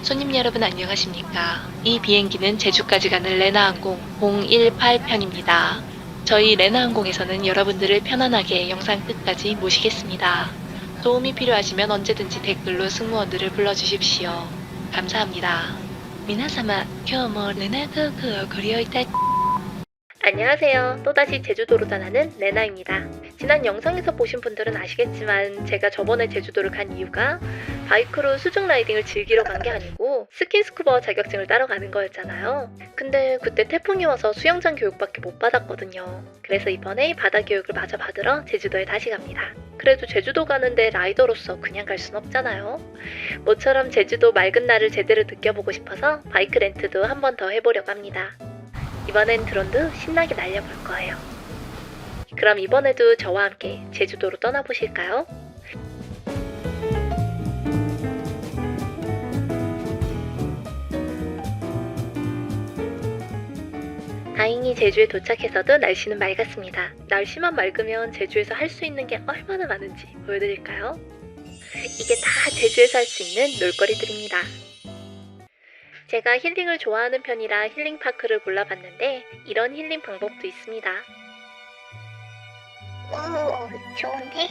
손님 여러분 안녕하십니까? 이 비행기는 제주까지 가는 레나항공 018편입니다. 저희 레나항공에서는 여러분들을 편안하게 영상 끝까지 모시겠습니다. 도움이 필요하시면 언제든지 댓글로 승무원들을 불러주십시오. 감사합니다. 미나사마, 今日もレナ航空をご利用いた 안녕하세요. 또다시 제주도로 떠나는 레나입니다. 지난 영상에서 보신 분들은 아시겠지만 제가 저번에 제주도를 간 이유가 바이크로 수중 라이딩을 즐기러 간 게 아니고 스킨스쿠버 자격증을 따러 가는 거였잖아요. 근데 그때 태풍이 와서 수영장 교육밖에 못 받았거든요. 그래서 이번에 바다 교육을 마저 받으러 제주도에 다시 갑니다. 그래도 제주도 가는데 라이더로서 그냥 갈 순 없잖아요. 모처럼 제주도 맑은 날을 제대로 느껴보고 싶어서 바이크 렌트도 한 번 더 해보려고 합니다. 이번엔 드론도 신나게 날려볼 거예요. 그럼 이번에도 저와 함께 제주도로 떠나보실까요? 다행히 제주에 도착해서도 날씨는 맑았습니다. 날씨만 맑으면 제주에서 할 수 있는 게 얼마나 많은지 보여드릴까요? 이게 다 제주에서 할 수 있는 놀거리들입니다. 제가 힐링을 좋아하는 편이라 힐링파크를 골라봤는데 이런 힐링 방법도 있습니다. 오, 좋은데?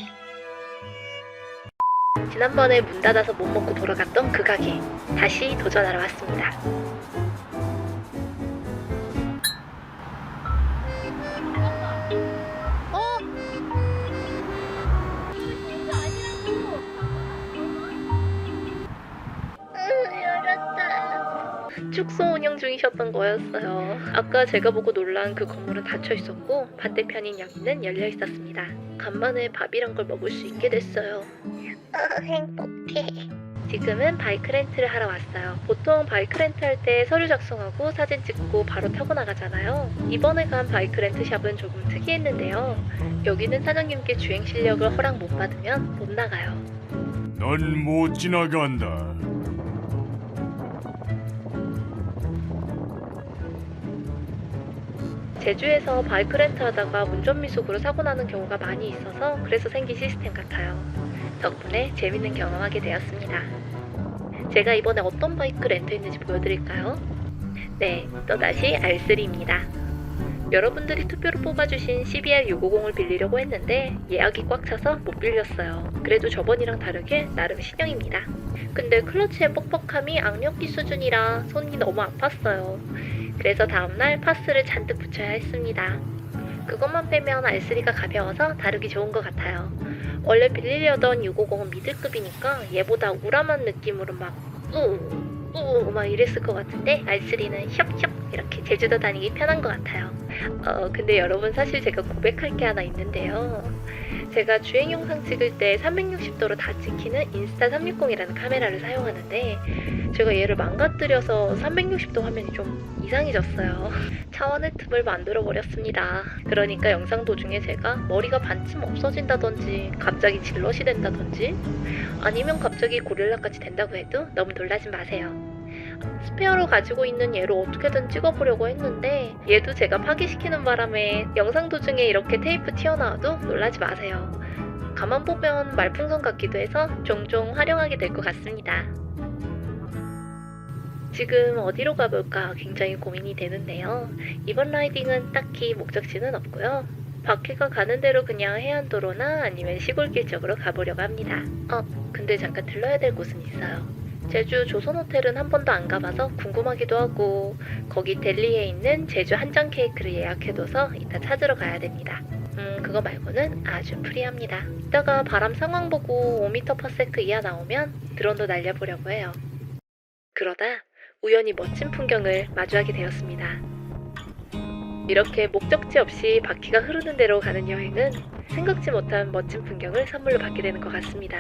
지난번에 문 닫아서 못 먹고 돌아갔던 그 가게 다시 도전하러 왔습니다. 열었다. 축소 운영 중이셨던 거였어요. 아까 제가 보고 놀란 그 건물은 닫혀 있었고 반대편인 여기는 열려 있었습니다. 간만에 밥이란 걸 먹을 수 있게 됐어요. 행복해. 지금은 바이크 렌트를 하러 왔어요. 보통 바이크 렌트 할 때 서류 작성하고 사진 찍고 바로 타고 나가잖아요. 이번에 간 바이크 렌트샵은 조금 특이했는데요. 여기는 사장님께 주행 실력을 허락 못 받으면 못 나가요. 넌 못 지나간다. 제주에서 바이크 렌트 하다가 운전미숙으로 사고 나는 경우가 많이 있어서 그래서 생긴 시스템 같아요. 덕분에 재밌는 경험하게 되었습니다. 제가 이번에 어떤 바이크 렌트했는지 보여드릴까요? 네, 또다시 R3입니다. 여러분들이 투표로 뽑아주신 CBR650을 빌리려고 했는데 예약이 꽉 차서 못 빌렸어요. 그래도 저번이랑 다르게 나름 신형입니다. 근데 클러치의 뻑뻑함이 악력기 수준이라 손이 너무 아팠어요. 그래서 다음날 파스를 잔뜩 붙여야 했습니다. 그것만 빼면 R3가 가벼워서 다루기 좋은 것 같아요. 원래 빌리려던 650은 미들급이니까 얘보다 우람한 느낌으로 막 이랬을 것 같은데 R3는 혁혁 이렇게 제주도 다니기 편한 것 같아요. 근데 여러분 사실 제가 고백할 게 하나 있는데요. 제가 주행 영상 찍을 때 360도로 다 찍히는 인스타360이라는 카메라를 사용하는데 제가 얘를 망가뜨려서 360도 화면이 좀 이상해졌어요. 차원의 틈을 만들어 버렸습니다. 그러니까 영상 도중에 제가 머리가 반쯤 없어진다든지 갑자기 질럿이 된다든지 아니면 갑자기 고릴라까지 된다고 해도 너무 놀라지 마세요. 스페어로 가지고 있는 얘로 어떻게든 찍어보려고 했는데 얘도 제가 파기시키는 바람에 영상 도중에 이렇게 테이프 튀어나와도 놀라지 마세요. 가만 보면 말풍선 같기도 해서 종종 활용하게 될 것 같습니다. 지금 어디로 가볼까 굉장히 고민이 되는데요. 이번 라이딩은 딱히 목적지는 없고요. 바퀴가 가는 대로 그냥 해안도로나 아니면 시골길 쪽으로 가보려고 합니다. 근데 잠깐 들러야 될 곳은 있어요. 제주 조선호텔은 한 번도 안 가봐서 궁금하기도 하고 거기 델리에 있는 제주 한정 케이크를 예약해둬서 이따 찾으러 가야 됩니다. 그거 말고는 아주 프리합니다. 이따가 바람 상황 보고 5m/s 이하 나오면 드론도 날려보려고 해요. 그러다 우연히 멋진 풍경을 마주하게 되었습니다. 이렇게 목적지 없이 바퀴가 흐르는 대로 가는 여행은 생각지 못한 멋진 풍경을 선물로 받게 되는 것 같습니다.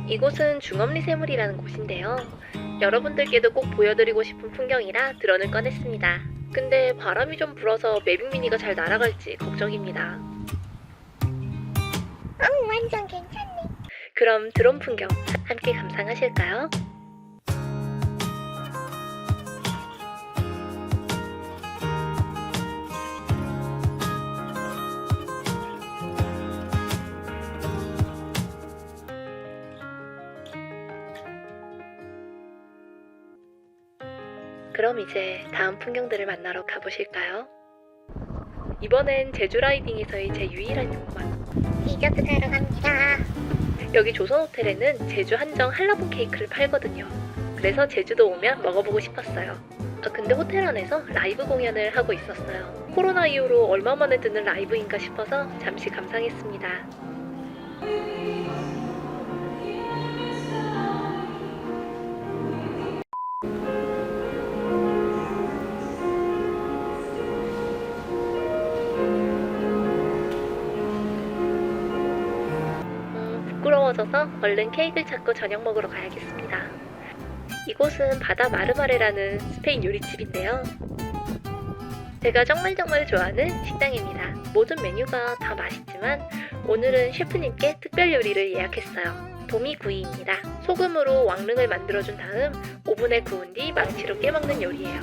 이곳은 중엄리새물이라는 곳인데요. 여러분들께도 꼭 보여드리고 싶은 풍경이라 드론을 꺼냈습니다. 근데 바람이 좀 불어서 매빅미니가 잘 날아갈지 걱정입니다. 완전 괜찮네. 그럼 드론 풍경 함께 감상하실까요? 그럼 이제 다음 풍경들을 만나러 가보실까요? 이번엔 제주 라이딩에서의 제 유일한 욕망. 디저트 사러 갑니다. 여기 조선호텔에는 제주 한정 한라봉 케이크를 팔거든요. 그래서 제주도 오면 먹어보고 싶었어요. 근데 호텔 안에서 라이브 공연을 하고 있었어요. 코로나 이후로 얼마 만에 듣는 라이브인가 싶어서 잠시 감상했습니다. 부끄러워져서 얼른 케이크를 찾고 저녁 먹으러 가야겠습니다. 이곳은 바다 마르마레라는 스페인 요리집인데요. 제가 정말 좋아하는 식당입니다. 모든 메뉴가 다 맛있지만 오늘은 셰프님께 특별 요리를 예약했어요. 도미구이입니다. 소금으로 왕릉을 만들어준 다음 오븐에 구운 뒤 망치로 깨먹는 요리예요.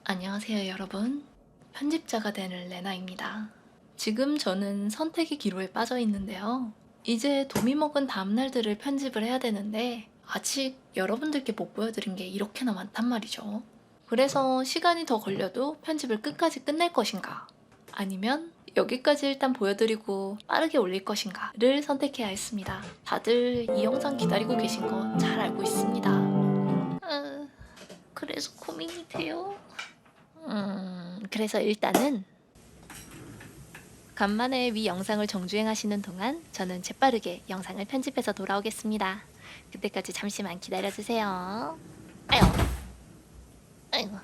안녕하세요 여러분. 편집자가 되는 레나입니다. 지금 저는 선택의 기로에 빠져 있는데요. 이제 도미 먹은 다음날들을 편집을 해야 되는데 아직 여러분들께 못 보여드린 게 이렇게나 많단 말이죠. 그래서 시간이 더 걸려도 편집을 끝까지 끝낼 것인가, 아니면 여기까지 일단 보여드리고 빠르게 올릴 것인가를 선택해야 했습니다. 다들 이 영상 기다리고 계신 거 잘 알고 있습니다. 그래서 고민이 돼요. 그래서 일단은 간만에 위 영상을 정주행하시는 동안 저는 재빠르게 영상을 편집해서 돌아오겠습니다. 그때까지 잠시만 기다려주세요. 아이고.